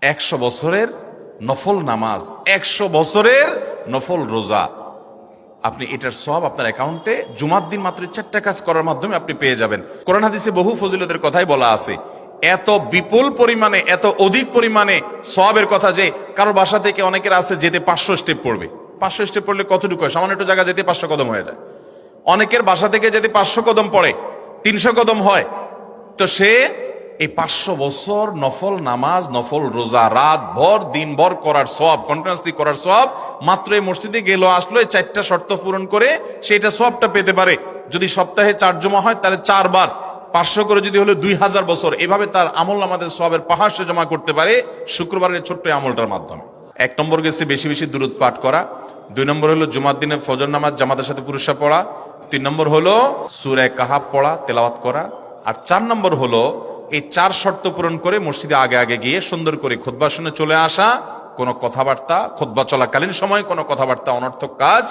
100 বছরের নফল নামাজ, 100 বছরের নফল রোজা, আপনি এটার সওয়াব আপনার অ্যাকাউন্টে জুমার দিন মাত্র 4টা কাজ করার মাধ্যমে আপনি পেয়ে যাবেন। কোরআন হাদিসে বহু ফজিলতের কথাই বলা আছে। এত বিপুল পরিমাণে, এত অধিক পরিমাণে সওয়াবের কথা যে কারো বাসা থেকে অনেকের আছে যেতে 500 স্টেপ পড়বে। 500 স্টেপ পড়লে কতটুকু হয়? সামান্য একটু জায়গা যেতে 500 কদম হয়ে যায়। অনেকের বাসা থেকে যেতে 500 কদম পড়ে 300 কদম হয়। তো সে এই 500 বছর নফল নামাজ, নফল রোজা, রাত ভর দিন ভর করার সওয়াব, কন্টিনিউয়াসলি করার সওয়াব মাত্র এই মসজিদে গেল আসলো, এই 4টা শর্ত পূরণ করে সেটা সওয়াবটা পেতে পারে। যদি সপ্তাহে 4 জমা হয় তাহলে 4 বার 500 করে যদি হলো 2000 বছর, এভাবে তার আমল আমাদের সওয়াবের পাহাড় সে জমা করতে পারে শুক্রবারের ছোট্ট আমলটার মাধ্যমে। 1 নম্বর গেছে বেশি বেশি দুরূদ পাঠ করা, 2 নম্বর হলো জুমার দিনে ফজর নামাজ জামাতের সাথে পুরুষরা পড়া, 3 নম্বর হলো সূরা কাহাফ পড়া, তেলাওয়াত করা, আর 4 নম্বর হলো এই 4 শর্ত পূরণ করে মসজিদে আগে আগে গিয়ে সুন্দর করে খুতবা শুনে চলে আসা। কোনো কথাবার্তা, খুতবা চলাকালীন সময় কোনো কথাবার্তা, অনর্থক কাজ